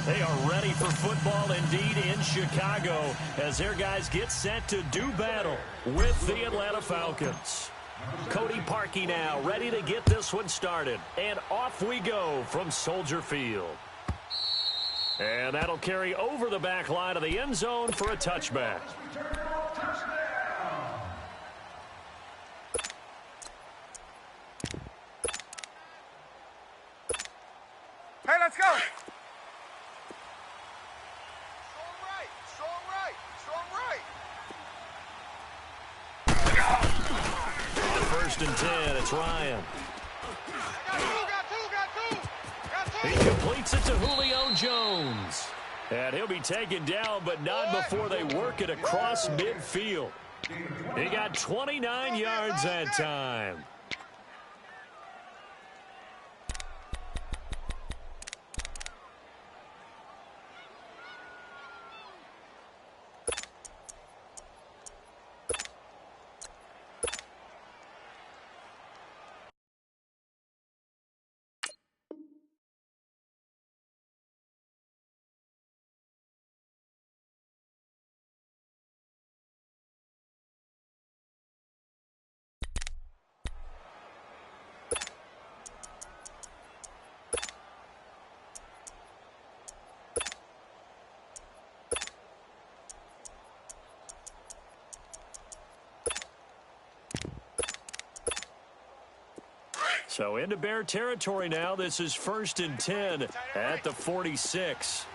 They are ready for football indeed in Chicago as their guys get set to do battle with the Atlanta Falcons. Cody Parkey now ready to get this one started. And off we go from Soldier Field. And that'll carry over the back line of the end zone for a touchback. Hey, let's go. On 1st and 10, it's Ryan. He completes it to Julio Jones. And he'll be taken down, but not before they work it across midfield. He got 29 yards that time. So into Bear territory now. This is 1st and 10 at the 46.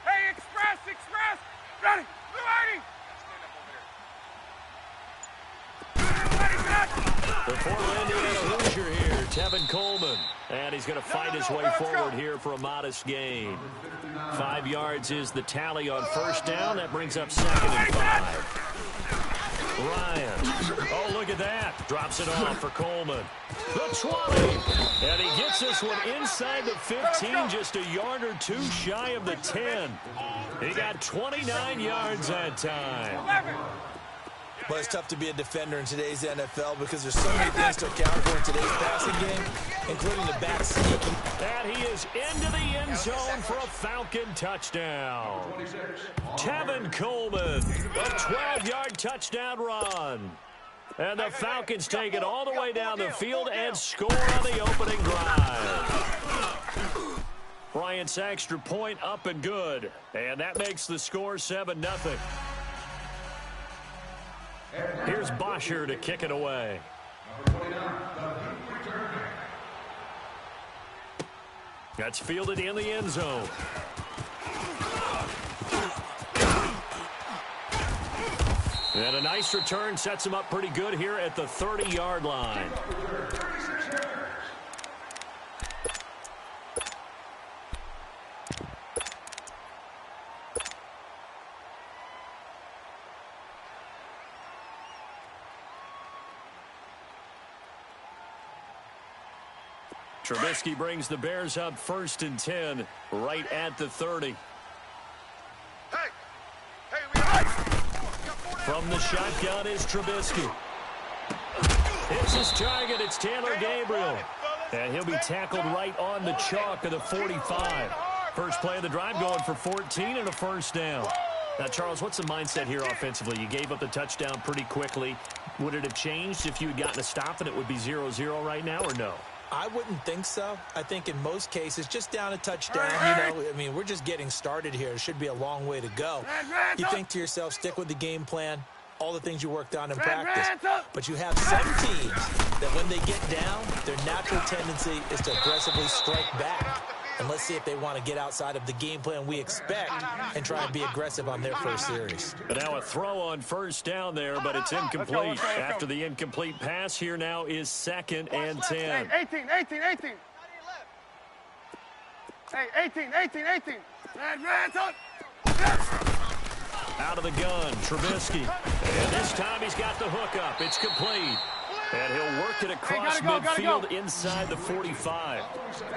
Hey, express! Ready! The former Indiana Hoosier here, Tevin Coleman. And he's going to fight his way forward here for a modest gain. 5 yards is the tally on 1st down. That brings up 2nd and 5. Ryan. Oh, look at that. Drops it off for Coleman. The 20. And he gets this one inside the 15, just a yard or two shy of the 10. He got 29 yards that time. But it's tough to be a defender in today's NFL because there's so many things to account for in today's passing game, including the back sneaking. And he is into the end zone for a Falcon touchdown. Tevin Coleman, a 12-yard touchdown run. And the Falcons take it all the way down the field and score on the opening drive. Bryant's extra point up and good. And that makes the score 7-0. Here's Bosher to kick it away. That's fielded in the end zone. And a nice return sets him up pretty good here at the 30-yard line. Trubisky brings the Bears up 1st and 10, right at the 30. From the shotgun is Trubisky. It's his target. It's Taylor Gabriel. And he'll be tackled right on the chalk of the 45. First play of the drive going for 14 and a 1st down. Now, Charles, what's the mindset here offensively? You gave up the touchdown pretty quickly. Would it have changed if you had gotten a stop and it would be 0-0 right now, or no? I wouldn't think so. I think in most cases, just down a touchdown, I mean, we're just getting started here. It should be a long way to go. You think to yourself, stick with the game plan, all the things you worked on in practice. But you have some teams that when they get down, their natural tendency is to aggressively strike back. And let's see if they want to get outside of the game plan we expect and try and be aggressive on their first series. And now a throw on 1st down there, but it's incomplete. After the incomplete pass, here now is 2nd and 10. Hey, 18. Hey, 18. Out of the gun, Trubisky. And this time he's got the hook up. It's complete. And he'll work it across midfield inside the 45.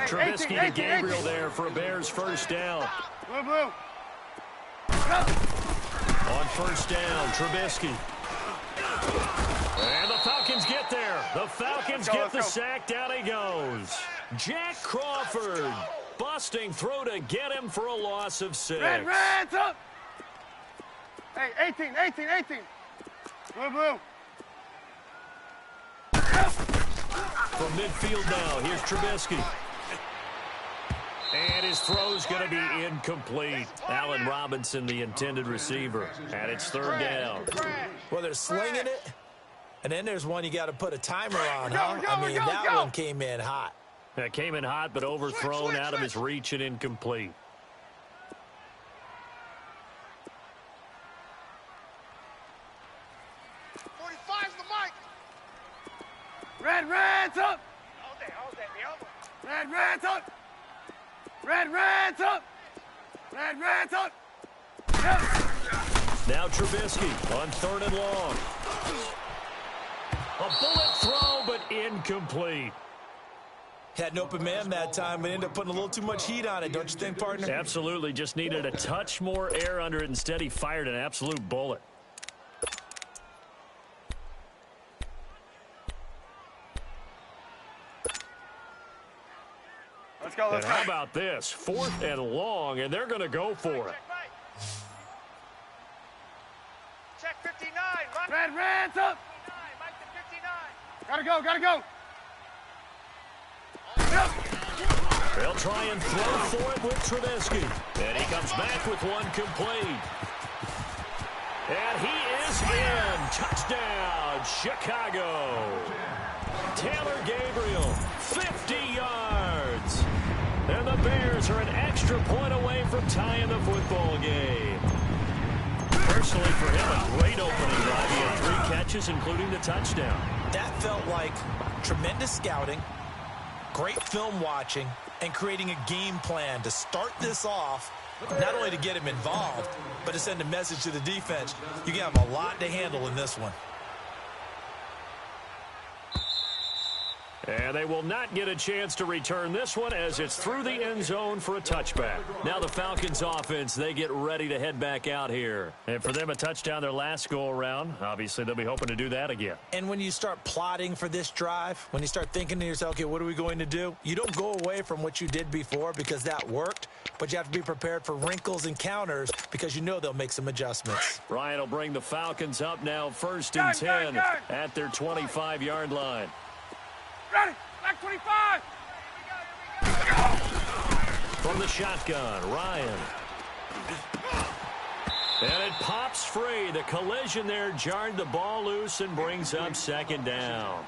Trubisky to Gabriel there for a Bears 1st down. Blue. On 1st down, Trubisky. And the Falcons get there. The Falcons get the sack. Down he goes. Jack Crawford. busting through to get him for a loss of 6. Reds up. Hey, 18. Blue. From midfield now, here's Trubisky. And his throw's going to be incomplete. Allen Robinson, the intended receiver. And it's 3rd down. Well, they're slinging it. And then there's one you got to put a timer on, huh? I mean, that one came in hot. That came in hot, but overthrown out of his reach and incomplete. Reds up. All day. Reds up. Reds up. Yep. Now Trubisky on 3rd and long. A bullet throw, but incomplete. Had an open man that time, but ended up putting a little too much heat on it, don't you think, partner? Absolutely. Just needed a touch more air under it. Instead, he fired an absolute bullet. Let's go. And how about this? 4th and long, and they're going to go for it. Check 59. Reds up. Mike to 59. Gotta go. They'll try and throw for it with Trubisky. And he comes back with one complete. And he is in. Touchdown, Chicago. Taylor Gabriel, 50 yards. And the Bears are an extra point away from tying the football game. Personally, for him, a great opening drive. He had 3 catches, including the touchdown. That felt like tremendous scouting, great film watching, and creating a game plan to start this off, not only to get him involved, but to send a message to the defense. You can have a lot to handle in this one. And they will not get a chance to return this one as it's through the end zone for a touchback. Now the Falcons offense, they get ready to head back out here. And for them, a touchdown their last go-around. Obviously, they'll be hoping to do that again. And when you start plotting for this drive, when you start thinking to yourself, okay, what are we going to do? You don't go away from what you did before because that worked, but you have to be prepared for wrinkles and counters because you know they'll make some adjustments. Ryan will bring the Falcons up now 1st and 10 at their 25-yard line. Ready. Back 25. From the shotgun, Ryan. And it pops free. The collision there jarred the ball loose and brings up 2nd down.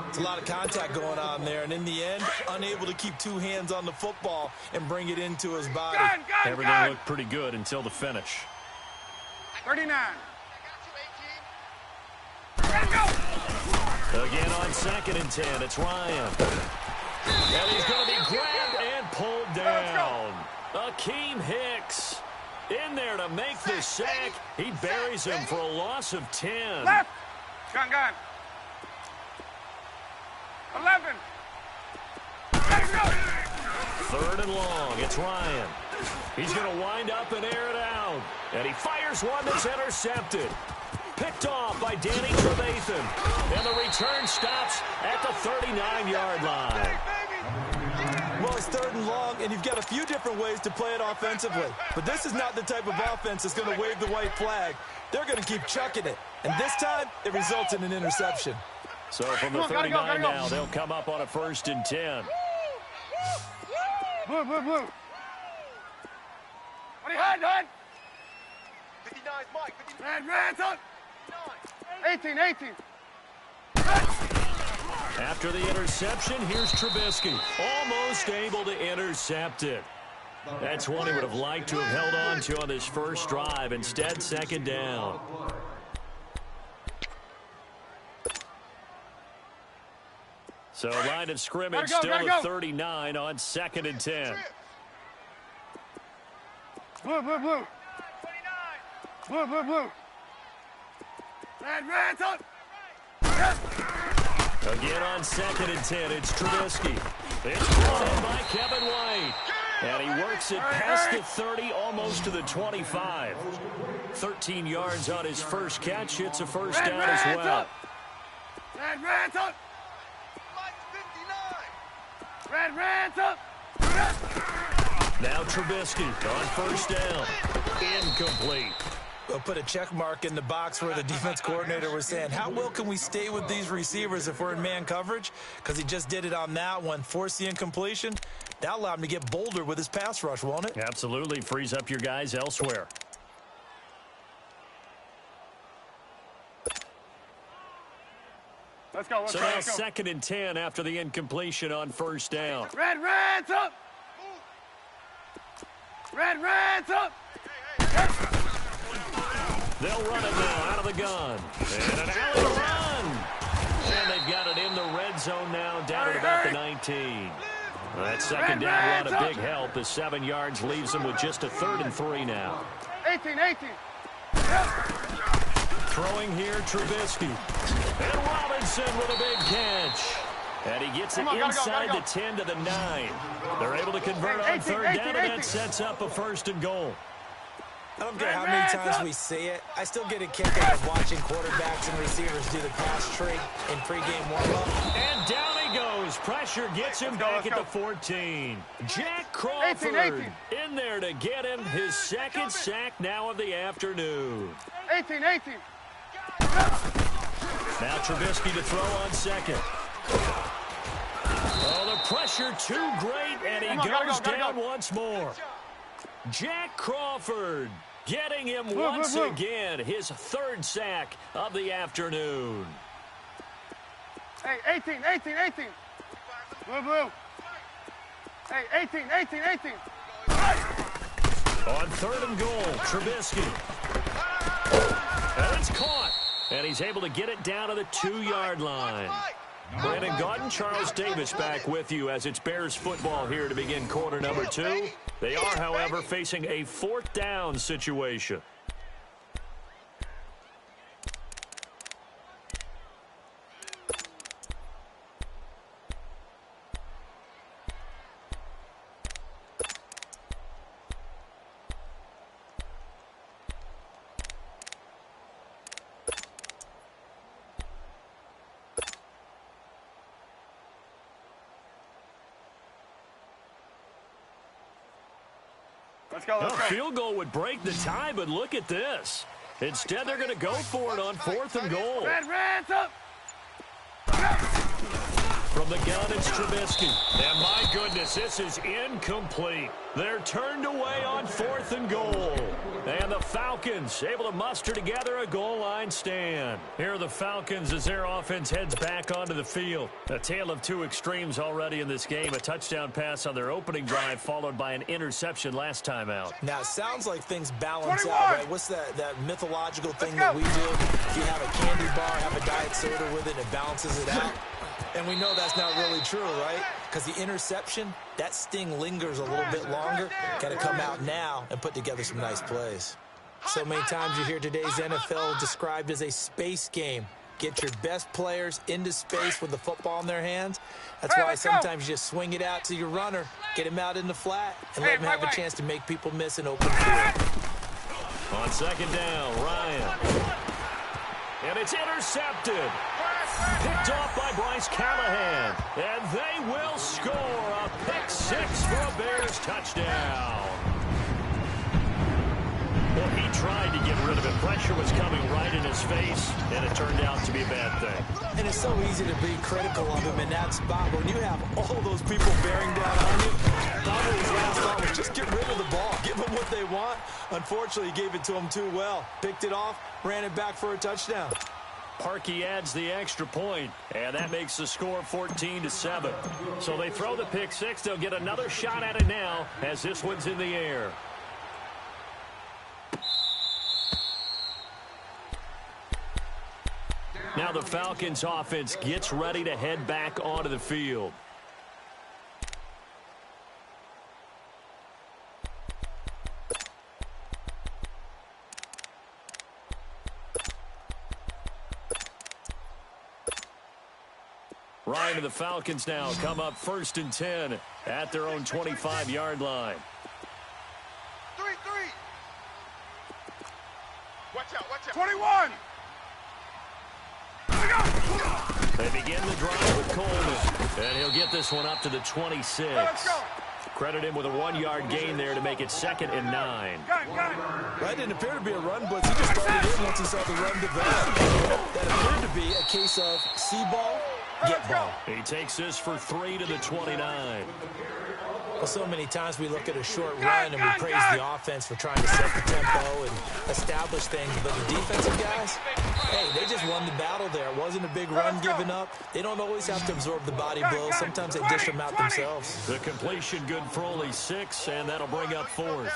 It's a lot of contact going on there, and in the end, unable to keep 2 hands on the football and bring it into his body. Everything looked pretty good until the finish. 39. Again on 2nd and 10, it's Ryan. And he's going to be grabbed and pulled down. Akeem Hicks in there to make the sack. He buries him for a loss of 10. Left. Gun. 11. 3rd and long, it's Ryan. He's going to wind up and air it out. And he fires one that's intercepted. Picked off by Danny Trevathan. And the return stops at the 39-yard line. Well, it's 3rd and long, and you've got a few different ways to play it offensively. But this is not the type of offense that's going to wave the white flag. They're going to keep chucking it. And this time, it results in an interception. So from the 39 now, they'll come up on a 1st and 10. Blue. What are you hiding? 59 is Mike. Reds up. 18. After the interception, here's Trubisky. Almost able to intercept it. That's one he would have liked to have held on to on this first drive. Instead, 2nd down. So line of scrimmage still at 39 on 2nd and 10. Blue. Reds up. Again on 2nd and 10, it's Trubisky. It's brought in by Kevin White. And he works it past the 30, almost to the 25. 13 yards on his first catch. It's a 1st down as well. Reds up. Mike 59. Reds up. Now Trubisky on first down. Incomplete. We'll put a check mark in the box where the defense coordinator was saying, how well can we stay with these receivers if we're in man coverage? Because he just did it on that one, forced the incompletion. That allowed him to get bolder with his pass rush, won't it? Absolutely. Frees up your guys elsewhere. Let's go. So now 2nd and 10 after the incompletion on first down. Reds up. Reds up. They'll run it now out of the gun. And an alley run. And they've got it in the red zone now, down at about the 19. That second down run a big help as 7 yards leaves them with just a 3rd and 3 now. 18. Throwing here, Trubisky. And Robinson with a big catch. And he gets it inside the 10 to the 9. They're able to convert on 3rd down, and that sets up a 1st and goal. I don't care how many times we see it. I still get a kick out of watching quarterbacks and receivers do the pass trick in pregame warm-up. And down he goes. Pressure gets him back at the 14. Jack Crawford in there to get him his 2nd sack now of the afternoon. 18. Now Trubisky to throw on 2nd. Oh, the pressure too great, and he goes down once more. Jack Crawford getting him once again, his 3rd sack of the afternoon. Hey, 18. Blue. Hey, 18. On 3rd and goal, Trubisky. And it's caught. And he's able to get it down to the 2-yard line. Brandon Gaudin, Charles Davis back with you as it's Bears football here to begin quarter number 2. They are, however, facing a 4th down situation. Let's go. A field goal would break the tie, but look at this. Instead, they're going to go for it on 4th and goal. Reds up. From the gun, it's Trubisky. And my goodness, this is incomplete. They're turned away on 4th and goal. And the Falcons able to muster together a goal line stand. Here are the Falcons as their offense heads back onto the field. A tale of 2 extremes already in this game. A touchdown pass on their opening drive, followed by an interception last time out. Now, it sounds like things balance out, right? What's that mythological thing that we do? If you have a candy bar, have a diet soda with it, and it balances it out. And we know that's not really true, right? Because the interception, that sting lingers a little bit longer. Got to come out now and put together some nice plays. So many times you hear today's NFL described as a space game. Get your best players into space with the football in their hands. That's why sometimes you just swing it out to your runner, get him out in the flat, and let him have a chance to make people miss an open field. On 2nd down, Ryan. And it's intercepted. Picked off by Bryce Callahan. And they will score a pick-6 for a Bears touchdown. Well, he tried to get rid of it. Pressure was coming right in his face, and it turned out to be a bad thing. And it's so easy to be critical of him in that spot. When you have all those people bearing down on you, probably his last thought was just get rid of the ball. Give them what they want. Unfortunately, he gave it to them too well. Picked it off, ran it back for a touchdown. Parkey adds the extra point, and that makes the score 14-7. So they throw the pick-6. They'll get another shot at it now as this one's in the air. Now the Falcons offense gets ready to head back onto the field. Ryan and the Falcons now come up 1st and 10 at their own 25-yard line. 3-3. Watch out. 21. They begin the drive with Coleman, and he'll get this one up to the 26. Let's go. Credit him with a 1-yard gain there to make it 2nd and 9. That didn't appear to be a run blitz. He just started in once he saw the run develop. That appeared to be a case of see ball, get ball. He takes this for 3 to the 29. Well, so many times we look at a short run and we praise the offense for trying to set the tempo and establish things. But the defensive guys, hey, they just won the battle there. It wasn't a big run given up. They don't always have to absorb the body blows. Sometimes they dish them out themselves. The completion good for only 6, and that'll bring up 4th.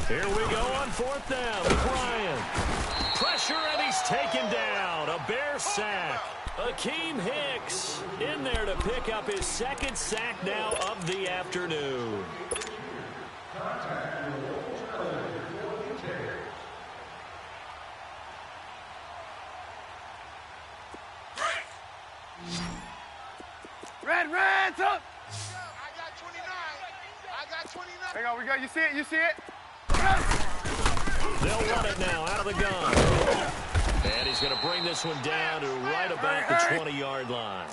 Here we go on 4th down with Ryan. Pressure, and he's taken down. A Bear sack. Akeem Hicks in there to pick up his 2nd sack now of the afternoon. Red's up. I got 29. I got 29. Hang on, we got, you see it, you see it? They'll run it now out of the gun. And he's going to bring this one down to right about the 20-yard line.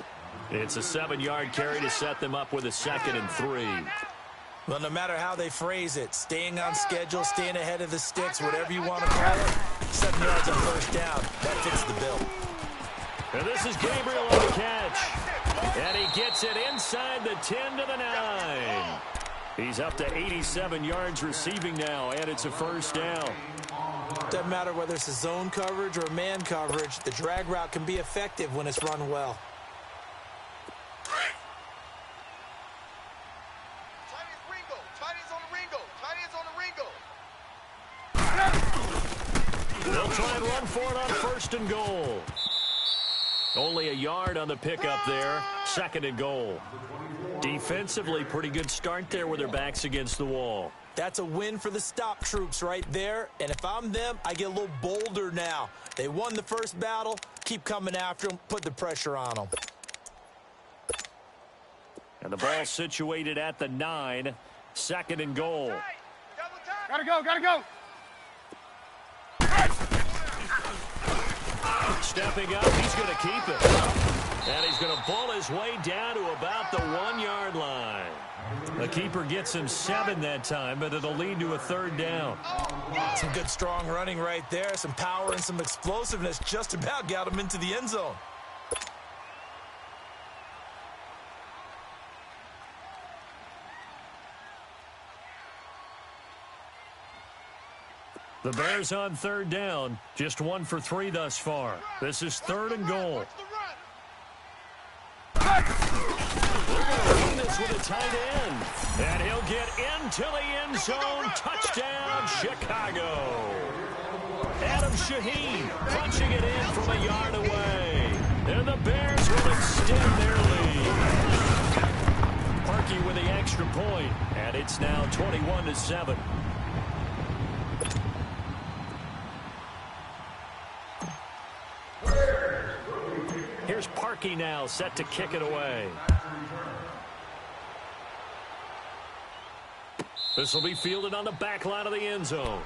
It's a 7-yard carry to set them up with a 2nd and 3. Well, no matter how they phrase it, staying on schedule, staying ahead of the sticks, whatever you want to call it, 7 yards on 1st down, that fits the bill. And this is Gabriel on the catch. And he gets it inside the 10 to the 9. He's up to 87 yards receiving now, and it's a 1st down. Doesn't matter whether it's a zone coverage or man coverage, the drag route can be effective when it's run well. They'll try and run for it on 1st and goal. Only a yard on the pickup there. 2nd and goal. Defensively, pretty good start there with their backs against the wall. That's a win for the stop troops right there. And if I'm them, I get a little bolder now. They won the first battle. Keep coming after them. Put the pressure on them. And the ball situated at the 9. 2nd and goal. Gotta go, gotta go. Stepping up, he's going to keep it. And he's going to pull his way down to about the 1-yard line. The keeper gets him 7 that time, but it'll lead to a 3rd down. Some good strong running right there. Some power and some explosiveness just about got him into the end zone. The Bears on 3rd down. Just 1 for 3 thus far. This is 3rd and goal. We're going to run this with a tight end. And he'll get into the end zone. Touchdown, Chicago. Adam Shaheen punching it in from a yard away. And the Bears will extend their lead. Parkey with the extra point. And it's now 21-7. Here's Parkey now, set to kick it away. This will be fielded on the back line of the end zone.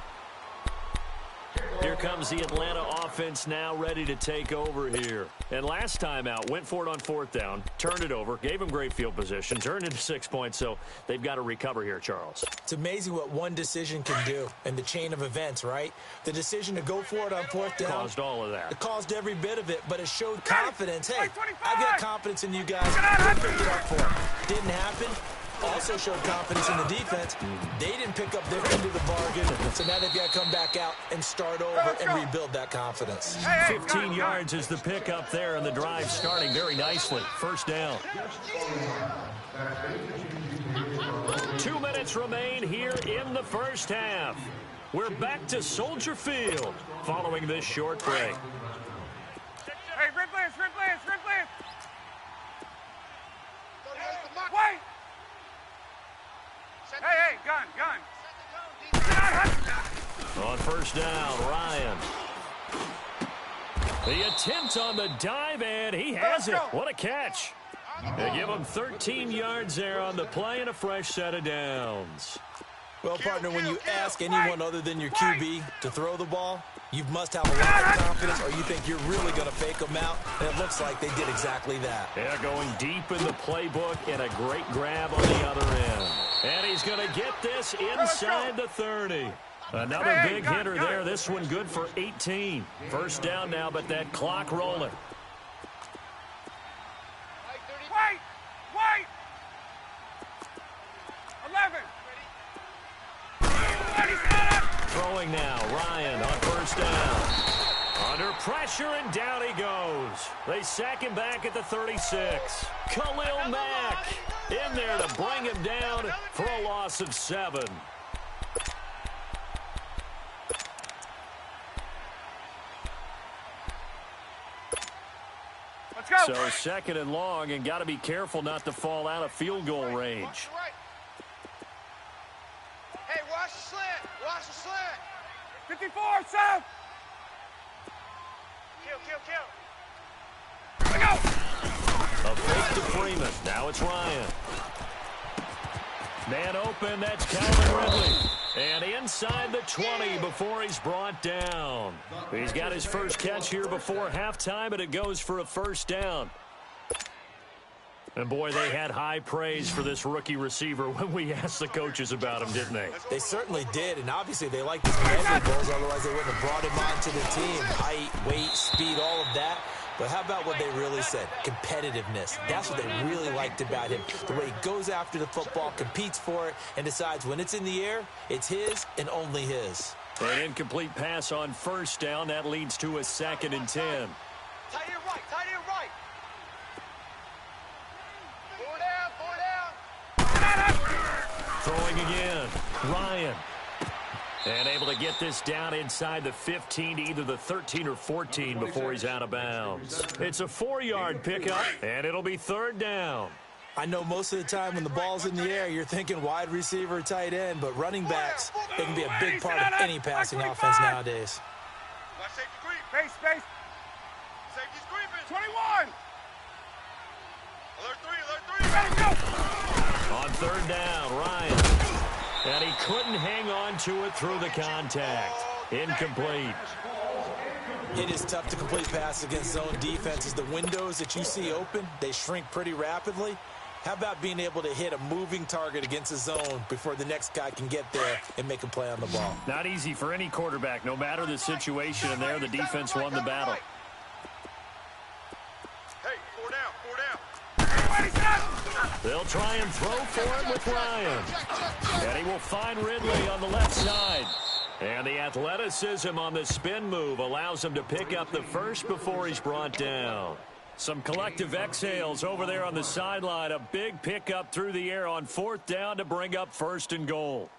Here comes the Atlanta offense now ready to take over here. And last time out, went for it on 4th down, turned it over, gave them great field position, turned into 6 points, so they've got to recover here, Charles. It's amazing what one decision can do in the chain of events, right? The decision to go for it on 4th down. Caused all of that. It caused every bit of it, but it showed confidence. Hey, I got confidence in you guys. I picked it up for them. Didn't happen. Also showed confidence in the defense. They didn't pick up their end of the bargain, so now they've got to come back out and start over and rebuild that confidence. 15 yards is the pickup there, and the drive starting very nicely. 1st down. 2 minutes remain here in the 1st half. We're back to Soldier Field following this short break. Hey, red blitz. Wait! Hey, gun. On 1st down, Ryan. The attempt on the dive, and he has it. What a catch. They give him 13 yards there on the play and a fresh set of downs. Well, partner, when you ask anyone other than your QB to throw the ball, You must have a lot of confidence, or you think you're really going to fake them out, and it looks like they did exactly that. Yeah, going deep in the playbook, and a great grab on the other end. And he's going to get this inside the 30. Another big hitter there. This one good for 18. First down now, but that clock rolling. Wait! 11. Throwing now, Ryan on first down. Under pressure, and down he goes. They sack him back at the 36. Khalil Mack in there to bring him down for a loss of 7. Let's go. So second and long, and got to be careful not to fall out of field goal range. Hey, watch the slant. Watch the slant. 54, Sam. Kill. Here we go. A fake to Freeman. Now it's Ryan. Man open, that's Calvin Ridley. And inside the 20 before he's brought down. He's got his first catch here before halftime, and it goes for a first down. And, boy, they had high praise for this rookie receiver when we asked the coaches about him, didn't they? They certainly did, and obviously they liked his measurables, otherwise they wouldn't have brought him onto the team. Height, weight, speed, all of that. But how about what they really said? Competitiveness. That's what they really liked about him. The way he goes after the football, competes for it, and decides when it's in the air, it's his and only his. An incomplete pass on first down. That leads to a 2nd and 10. Tight end right. Four down. Throwing again. Ryan. And able to get this down inside the 15 to either the 13 or 14 before he's out of bounds. It's a 4-yard pickup, and it'll be 3rd down. I know most of the time when the ball's in the air, you're thinking wide receiver, tight end, but running backs, they can be a big part of any passing offense nowadays. Watch safety creep. Space. Safety's creeping. 21. Alert 3. Ready, go. On 3rd down, Ryan. And he couldn't hang on to it through the contact. Incomplete. It is tough to complete passes against zone defenses. The windows that you see open, they shrink pretty rapidly. How about being able to hit a moving target against a zone before the next guy can get there and make a play on the ball? Not easy for any quarterback, no matter the situation, and there the defense won the battle. Hey, 4 down. They'll try and throw for it with Ryan. And he will find Ridley on the left side. And the athleticism on the spin move allows him to pick up the first before he's brought down. Some collective exhales over there on the sideline. A big pickup through the air on 4th down to bring up 1st and goal.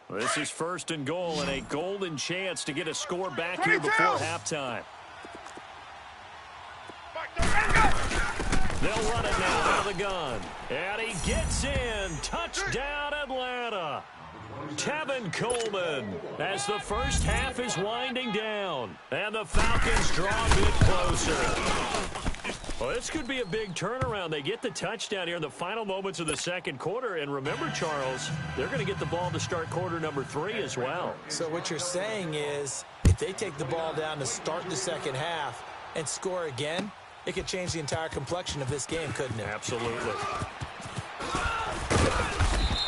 This is 1st and goal and a golden chance to get a score back here before halftime. They'll run it now out of the gun. And he gets in. Touchdown, Atlanta. Tevin Coleman as the first half is winding down. And the Falcons draw a bit closer. Well, this could be a big turnaround. They get the touchdown here in the final moments of the 2nd quarter. And remember, Charles, they're going to get the ball to start quarter number 3 as well. So what you're saying is if they take the ball down to start the 2nd half and score again, it could change the entire complexion of this game, couldn't it? Absolutely.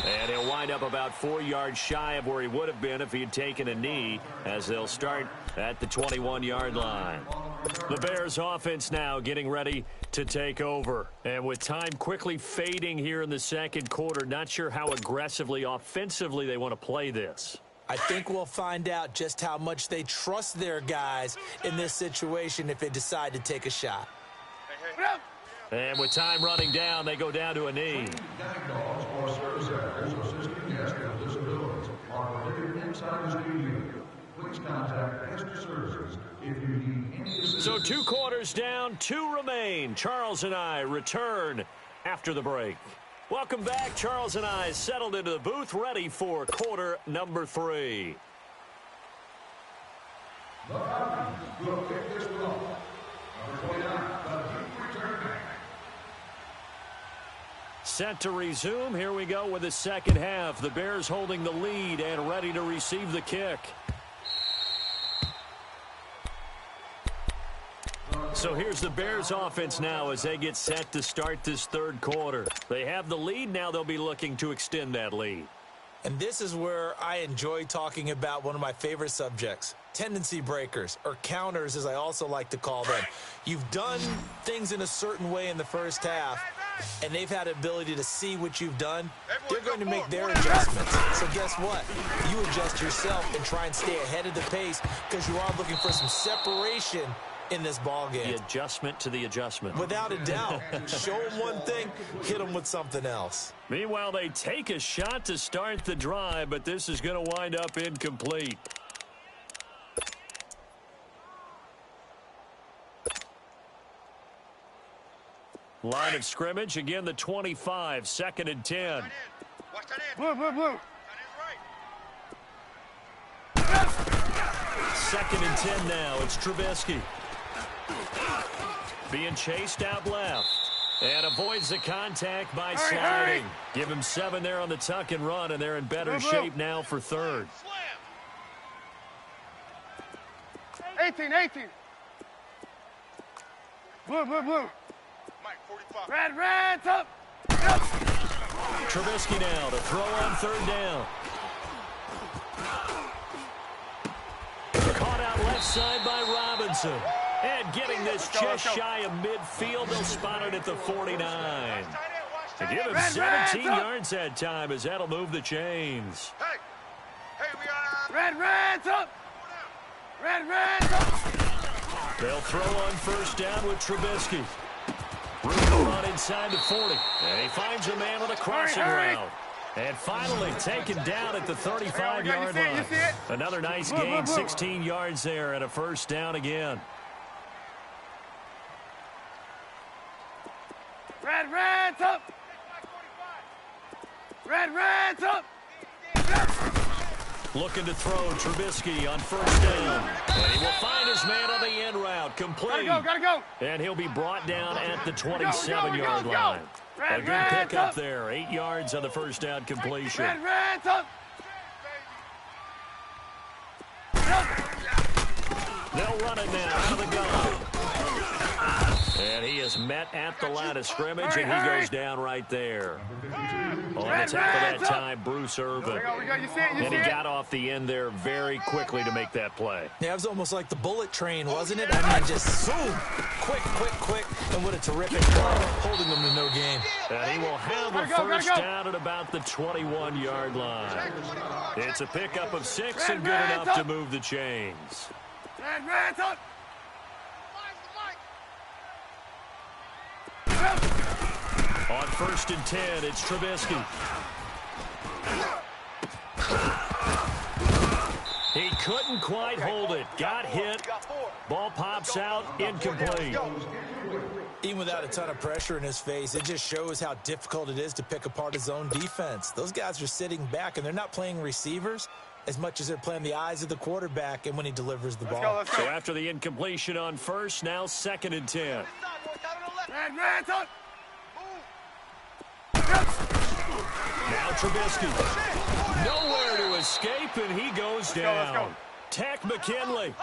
And he'll wind up about 4 yards shy of where he would have been if he had taken a knee, as they'll start at the 21-yard line. The Bears offense now getting ready to take over. And with time quickly fading here in the 2nd quarter, not sure how aggressively, offensively they want to play this. I think we'll find out just how much they trust their guys in this situation if they decide to take a shot. And with time running down, they go down to a knee. So 2 quarters down, 2 remain. Charles and I return after the break. Welcome back. Charles and I settled into the booth, ready for quarter number 3. The Falcons will kick this one off. Number 29, the deep return man. Set to resume. Here we go with the second half. The Bears holding the lead and ready to receive the kick. So here's the Bears offense now as they get set to start this third quarter. They have the lead. Now they'll be looking to extend that lead. And this is where I enjoy talking about one of my favorite subjects, tendency breakers, or counters as I also like to call them. You've done things in a certain way in the first half, and they've had the ability to see what you've done. They're going to make their adjustments. So guess what? You adjust yourself and try and stay ahead of the pace because you are looking for some separation in this ball game. The adjustment to the adjustment. Without a doubt. Show them one thing, hit them with something else. Meanwhile, they take a shot to start the drive, but this is going to wind up incomplete. Line of scrimmage, again the 25, 2nd and 10. Watch that in. Blue, blue, blue. That 2nd and 10 now. It's Trubisky. Being chased out left. And avoids the contact by sliding. Give him 7 there on the tuck and run, and they're in better shape now for third. is right. 18, 18. Blue, blue, blue. Mike, 45. Red, red, up. Trubisky now to throw on third down. Caught out left side by Robinson. And getting this just shy of midfield, they'll spot it at the 49. To give him 17 yards that time as that'll move the chains. Hey, we are. Red, red, up. Red, red, up. They'll throw on first down with Trubisky. Room to run inside the 40. And he finds a man on a crossing route. And finally taken down at the 35-yard line. Another nice gain, 16 yards there and a first down again. Red, red, up. Red, red, up. Looking to throw Trubisky on first down. And he will find his man on the end route. Complete. Gotta go. And he'll be brought down at the 27-yard line. A good pickup there. 8 yards on the first down completion. Red, red, up. They'll run it now out of the gun. And he is met at the line of scrimmage, and he goes down right there. On the top of that time, Bruce Irvin. And he got off the end there very quickly to make that play. Yeah, it was almost like the bullet train, wasn't it? I mean, just zoom, quick, and what a terrific play, holding them to no gain. And he will have a first down at about the 21-yard line. It's a pickup of 6 and good enough to move the chains. Red, red, up. On first and 10, it's Trubisky. He couldn't quite hold it. Got hit. Ball pops out. Incomplete. Even without a ton of pressure in his face, it just shows how difficult it is to pick apart his own defense. Those guys are sitting back, and they're not playing receivers as much as they're playing the eyes of the quarterback and when he delivers the ball. Let's go. So after the incompletion on first, now 2nd and 10. Red, red, up. Now Trubisky. Nowhere to escape, and he goes down. Let's go. Tech McKinley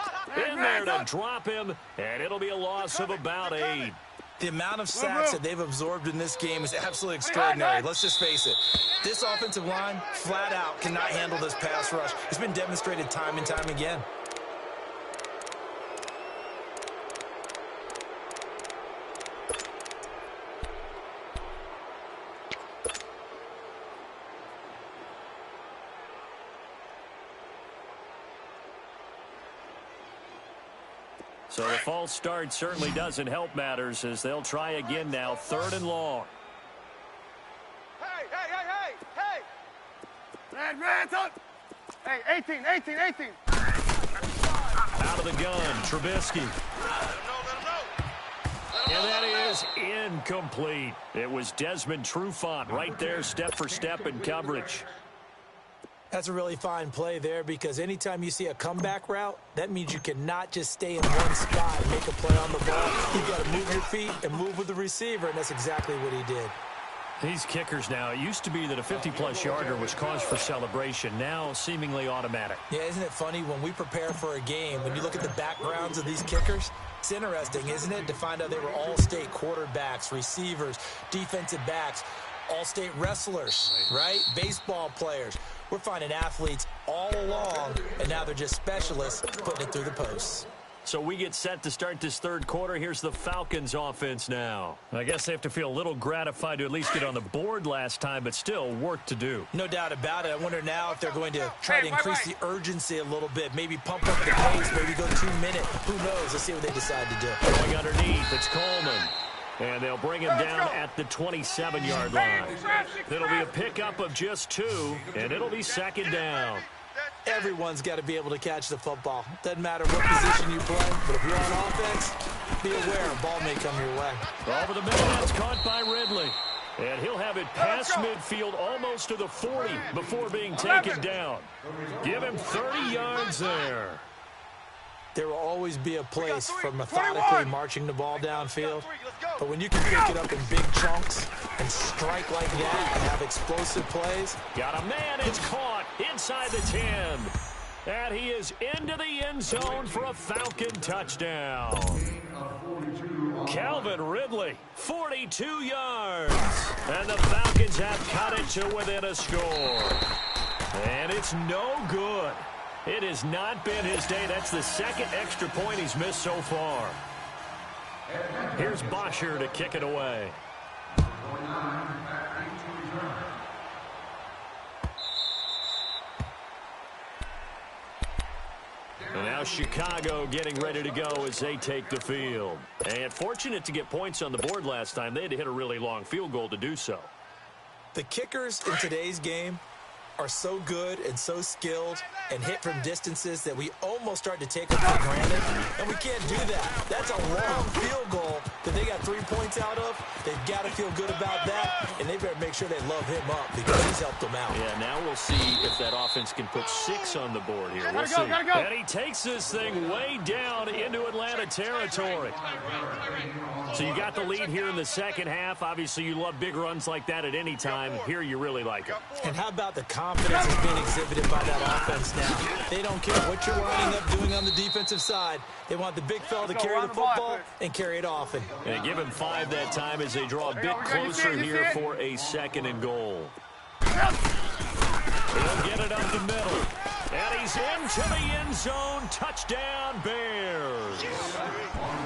in there to drop him, and it'll be a loss of about 8. The amount of sacks that they've absorbed in this game is absolutely extraordinary. Let's just face it. This offensive line, flat out, cannot handle this pass rush. It's been demonstrated time and time again. So the false start certainly doesn't help matters as they'll try again now, 3rd and long. Hey. Red, red, up. Hey, 18. Out of the gun, Trubisky. And that is incomplete. It was Desmond Trufant right there, step for step in coverage. That's a really fine play there because anytime you see a comeback route, that means you cannot just stay in one spot and make a play on the ball. You've got to move your feet and move with the receiver, and that's exactly what he did. These kickers now, it used to be that a 50-plus yarder was cause for celebration. Now, seemingly automatic. Yeah, isn't it funny when we prepare for a game, when you look at the backgrounds of these kickers, it's interesting, isn't it, to find out they were all-state quarterbacks, receivers, defensive backs, all-state wrestlers, right? Baseball players. We're finding athletes all along, and now they're just specialists putting it through the posts. So we get set to start this third quarter. Here's the Falcons offense now. I guess they have to feel a little gratified to at least get on the board last time, but still work to do. No doubt about it. I wonder now if they're going to try to increase the urgency a little bit, maybe pump up the pace, maybe go 2 minutes. Who knows? Let's see what they decide to do. Going underneath, it's Coleman. And they'll bring him down at the 27-yard line. It'll be a pickup of just 2, and it'll be second down. Everyone's got to be able to catch the football. Doesn't matter what position you play, but if you're on offense, be aware a ball may come your way. Over the middle, that's caught by Ridley. And he'll have it past midfield almost to the 40 before being taken down. Give him 30 yards there. There will always be a place for methodically marching the ball downfield. But when you can pick it up in big chunks and strike like that and have explosive plays. Got a man, it's caught inside the 10. And he is into the end zone for a Falcon touchdown. Calvin Ridley, 42 yards. And the Falcons have cut it to within a score. And it's no good. It has not been his day. That's the second extra point he's missed so far. Here's Bosher to kick it away. And now Chicago getting ready to go as they take the field. And fortunate to get points on the board last time. They had to hit a really long field goal to do so. The kickers in today's game are so good and so skilled and hit from distances that we almost start to take them for granted, and we can't do that. That's a long field goal that they got 3 points out of. They've got to feel good about that, and they better make sure they love him up because he's helped them out. Yeah, now we'll see if that offense can put 6 on the board here. We'll see. And he takes this thing way down into Atlanta territory. So you got the lead here in the second half. Obviously, you love big runs like that at any time. Here you really like it. And how about the confidence that's being exhibited by that offense now? They don't care what you're lining up doing on the defensive side. They want the big fella to carry the football and carry it often. And give him 5 that time as they draw a bit closer here for a 2nd and goal. He'll get it up the middle. And he's into the end zone. Touchdown, Bears.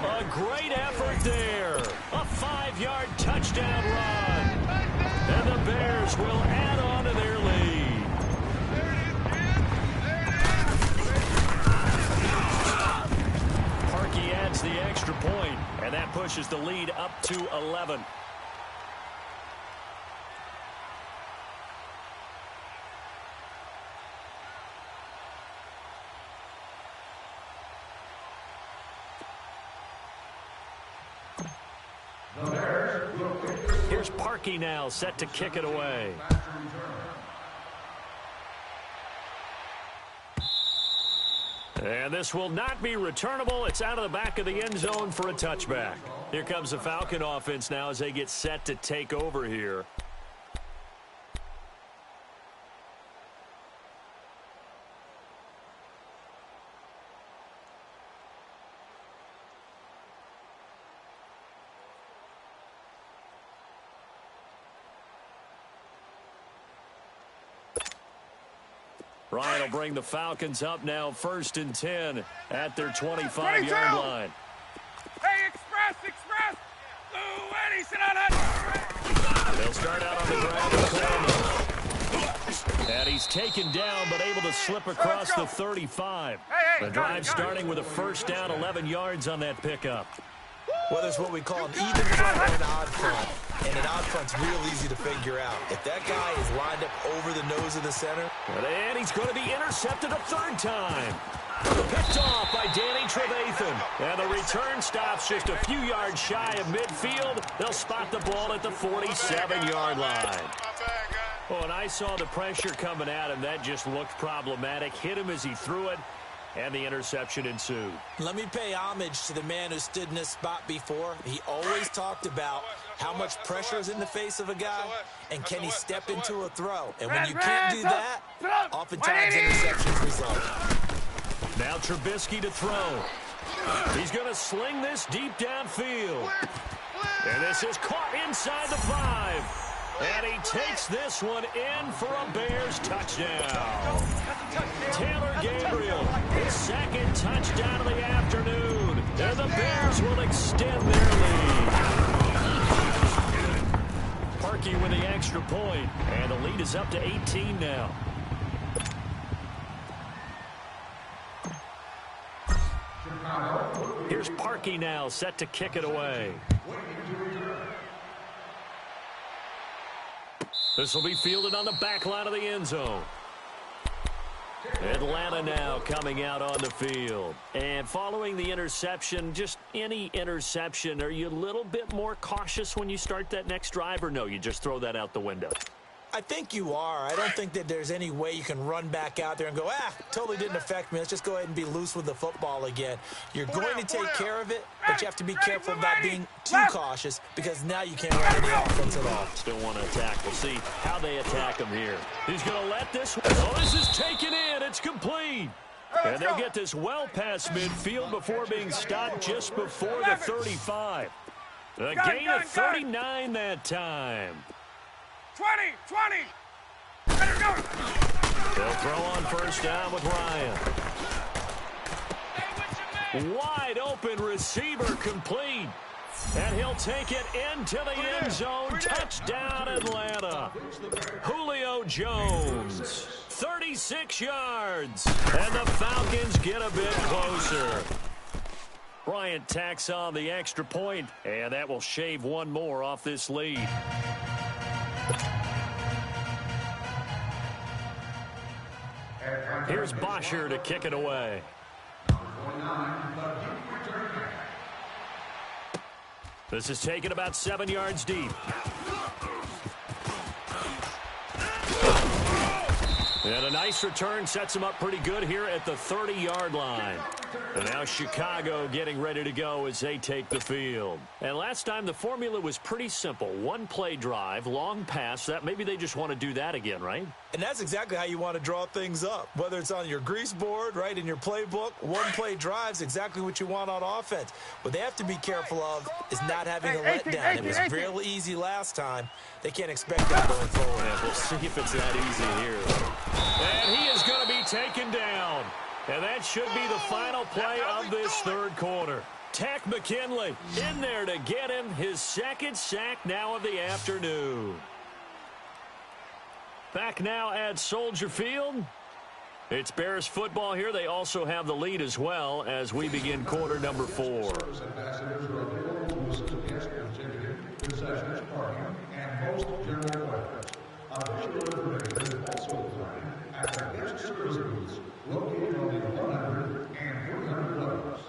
A great effort there. A 5-yard touchdown run. And the Bears will add on to their lead. Parkey adds the extra point, and that pushes the lead up to 11. Here's Parkey now, set to kick it away. And this will not be returnable. It's out of the back of the end zone for a touchback. Here comes the Falcon offense now as they get set to take over here. Ryan will bring the Falcons up now, 1st and 10 at their 25-yard line. Hey, express! Lou Edison on it! They'll start out on the ground. And he's taken down, but able to slip across the 35. The drive starting with a 1st down, 11 yards on that pickup. Well, there's what we call an even front or an odd front. And an odd front's real easy to figure out. If that guy is lined up over the nose of the center. And he's going to be intercepted a 3rd time. Picked off by Danny Trevathan. And the return stops just a few yards shy of midfield. They'll spot the ball at the 47-yard line. Well, and I saw the pressure coming at him. That just looked problematic. Hit him as he threw it. and the interception ensued. Let me pay homage to the man who stood in this spot before. He always talked about how much pressure is in the face of a guy, and can he step into a throw. And when you can't do that, oftentimes interceptions result. Now Trubisky to throw. He's going to sling this deep downfield. And this is caught inside the 5. And he takes this one in for a Bears touchdown. Taylor Gabriel, his second touchdown of the afternoon. And the Bears will extend their lead. Parkey with the extra point. And the lead is up to 18 now. Here's Parkey now, set to kick it away. This will be fielded on the back line of the end zone. Atlanta now coming out on the field. And following the interception, just any interception, are you a little bit more cautious when you start that next drive, or no, you just throw that out the window? I think you are. I don't think that there's any way you can run back out there and go, totally didn't affect me. Let's just go ahead and be loose with the football again. You're going to take care of it, but you have to be careful about being too cautious because now you can't run any offense at all. Still want to attack. We'll see how they attack him here. He's going to let this one. Oh, this is taken in. It's complete. And they'll get this well past midfield before being stopped just before the 35. A gain of 39 that time. 20. Let her go. They'll throw on first down with Ryan. Wide open receiver complete. And he'll take it into the end zone. Touchdown, Atlanta. Julio Jones, 36 yards. And the Falcons get a bit closer. Bryant tacks on the extra point, and that will shave one more off this lead. Here's Bosher to kick it away. This is taken about 7 yards deep. And a nice return sets him up pretty good here at the 30-yard line. And now Chicago getting ready to go as they take the field. And last time the formula was pretty simple. One-play drive, long pass. That maybe they just want to do that again, right? And that's exactly how you want to draw things up. Whether it's on your grease board, right, in your playbook, one-play drives exactly what you want on offense. What they have to be careful of is not having a letdown. It was real easy last time. They can't expect that going forward. Yeah, we'll see if it's that easy here. And he is going to be taken down. And that should be the final play of this third quarter. Takk McKinley in there to get him his second sack now of the afternoon. Back now at Soldier Field. It's Bears football here. They also have the lead as well as we begin quarter number 4. Located on the 100 and 300 levels.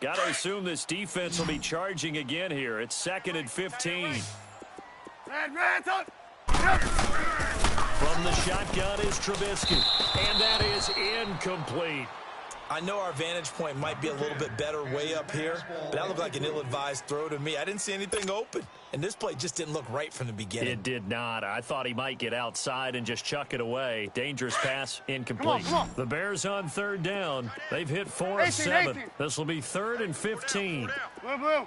Got to assume this defense will be charging again here. It's 2nd and 15. From the shotgun is Trubisky, and that is incomplete. I know our vantage point might be a little bit better way up here, but that looked like an ill-advised throw to me. I didn't see anything open, and this play just didn't look right from the beginning. It did not. I thought he might get outside and just chuck it away. Dangerous pass, incomplete. Come on. The Bears on third down. They've hit 4 of 7. This will be 3rd and 15. Blue.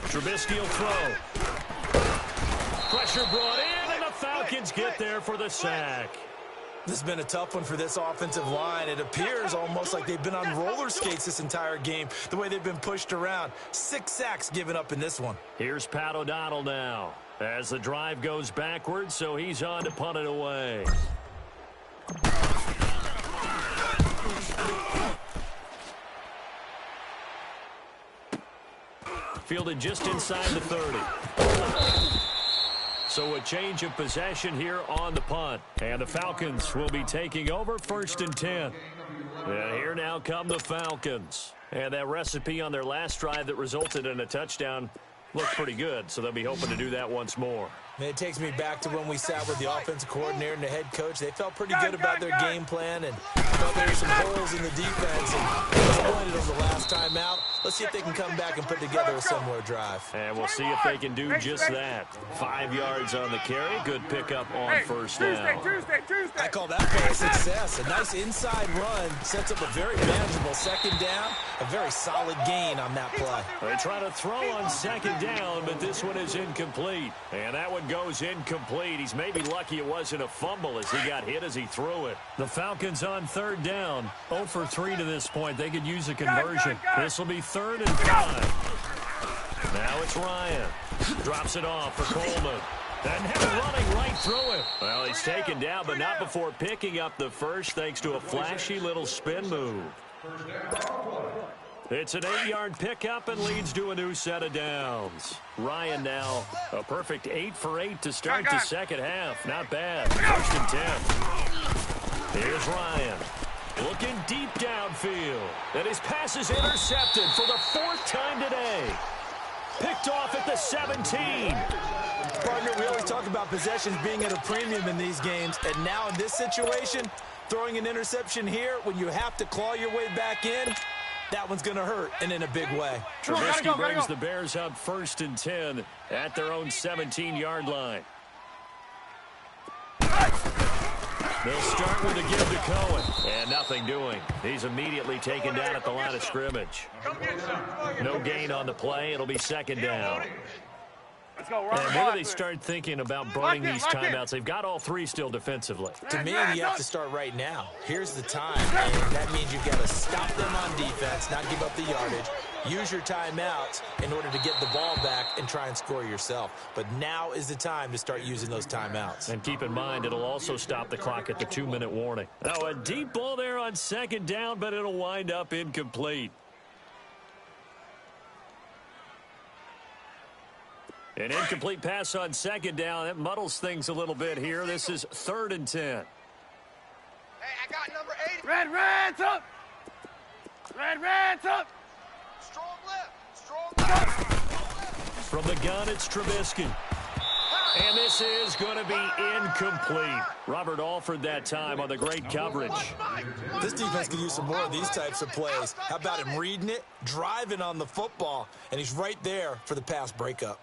Trubisky will throw. Pressure brought in, and the Falcons get there for the sack. This has been a tough one for this offensive line. It appears almost like they've been on roller skates this entire game, the way they've been pushed around. 6 sacks given up in this one. Here's Pat O'Donnell now as the drive goes backwards, so he's on to punt it away. Fielded just inside the 30. So a change of possession here on the punt. And the Falcons will be taking over 1st and 10. And here now come the Falcons. And that recipe on their last drive that resulted in a touchdown looked pretty good, so they'll be hoping to do that once more. Man, it takes me back to when we sat with the offensive coordinator and the head coach. They felt pretty good about their game plan and felt there were some holes in the defense. And disappointed on the last time out. Let's see if they can come back and put together a similar drive. And we'll see if they can do just that. 5 yards on the carry. Good pickup on first down. I call that play a success. A nice inside run sets up a very manageable second down. A very solid gain on that play. They try to throw on second down, but this one is incomplete. And that one goes incomplete. He's maybe lucky it wasn't a fumble as he got hit as he threw it. The Falcons on third down. 0 for 3 to this point. They could use a conversion. This will be 3rd and 5. Now it's Ryan. Drops it off for Coleman. And him running right through it. Well, he's taken down, but not before picking up the first thanks to a flashy little spin move. It's an 8-yard pickup and leads to a new set of downs. Ryan now a perfect 8 for 8 to start the second half. Not bad. 1st and 10. Here's Ryan. Looking deep downfield. And his pass is intercepted for the 4th time today. Picked off at the 17. Partner, we always talk about possessions being at a premium in these games. And now in this situation, throwing an interception here when you have to claw your way back in, that one's going to hurt, and in a big way. Trubisky brings the Bears up 1st and 10 at their own 17-yard line. They'll start with a give to Cohen. And nothing doing. He's immediately taken down at the line of scrimmage. No gain on the play. It'll be 2nd down. Let's go, and when do they start thinking about burning these timeouts? They've got all 3 still defensively. To me, you have to start right now. Here's the time, and that means you've got to stop them on defense, not give up the yardage, use your timeouts in order to get the ball back and try and score yourself. But now is the time to start using those timeouts. And keep in mind, it'll also stop the clock at the 2-minute warning. Now, a deep ball there on 2nd down, but it'll wind up incomplete. An incomplete pass on 2nd down. That muddles things a little bit here. This is 3rd and 10. Hey, I got number 80. Red's up. Red's up. Strong left. Strong left. From the gun, it's Trubisky. And this is going to be incomplete. Robert Alford that time on the great coverage. This defense could use some more of these types of plays. How about him reading it, driving on the football, and he's right there for the pass breakup.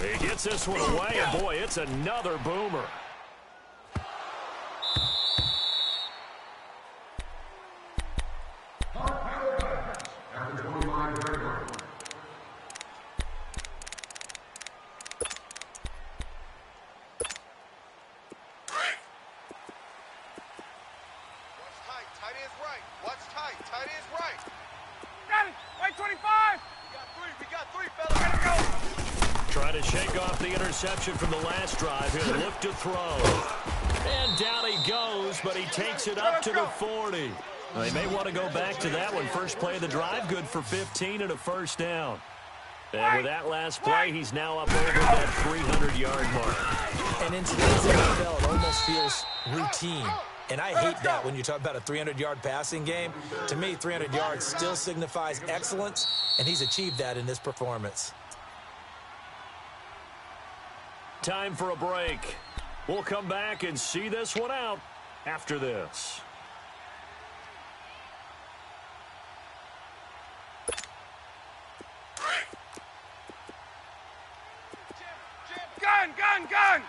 He gets this one away, and boy, it's another boomer. Interception from the last drive. He'll look to throw. And down he goes, but he takes it up to the 40. They may want to go back to that one. First play of the drive, good for 15 and a 1st down. And with that last play, he's now up over that 300-yard mark. And in today's NFL, it almost feels routine. And I hate that when you talk about a 300-yard passing game. To me, 300 yards still signifies excellence, and he's achieved that in this performance. Time for a break. We'll come back and see this one out after this. Gun!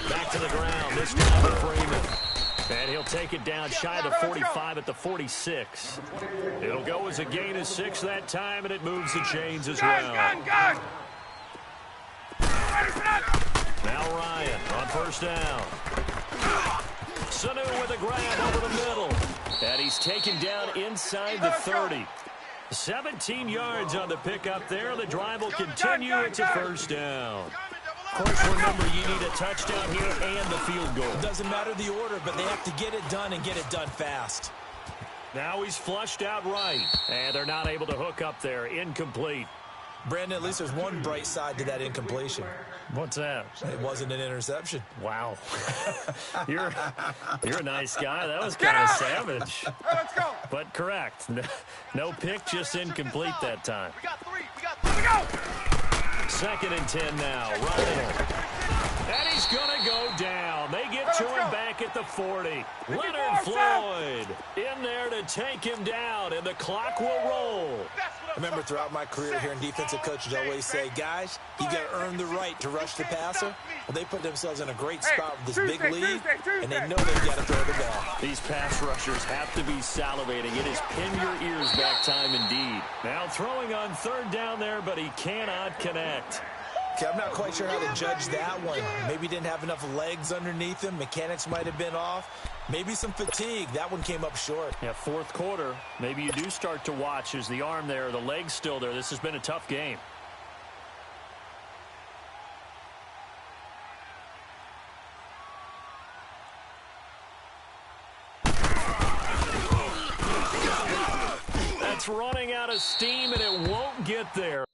Back to the ground. This time for Freeman. And he'll take it down shy of the 45 at the 46. It'll go as a gain of 6 that time, and it moves the chains as well. Gun! Now Ryan on 1st down. Sanu with a grab over the middle. And he's taken down inside the 30. 17 yards on the pickup there. The drive will continue. It's a 1st down. Of course, remember, you need a touchdown here and the field goal. It doesn't matter the order, but they have to get it done and get it done fast. Now he's flushed out right. And they're not able to hook up there. Incomplete. Brandon, at least there's one bright side to that incompletion. What's that? It wasn't an interception. Wow. You're a nice guy. That was kind of savage. Hey, let's go. But correct. No pick, just incomplete that time. We got three. Go. 2nd and 10 now. Ryan. And he's going to go down. They get to him back at the 40. Leonard Floyd in there to take him down, and the clock will roll. I remember throughout my career hearing defensive coaches always say, guys, you got to earn the right to rush the passer. Well, they put themselves in a great spot with this big lead, and they know they've got to throw the ball. These pass rushers have to be salivating. It is pin your ears back time indeed. Now throwing on 3rd down there, but he cannot connect. Okay, I'm not quite sure how to judge that one. Maybe he didn't have enough legs underneath him. Mechanics might have been off. Maybe some fatigue. That one came up short. Yeah, 4th quarter. Maybe you do start to watch. Is the arm there, the leg's still there? This has been a tough game. That's running out of steam, and it won't get there.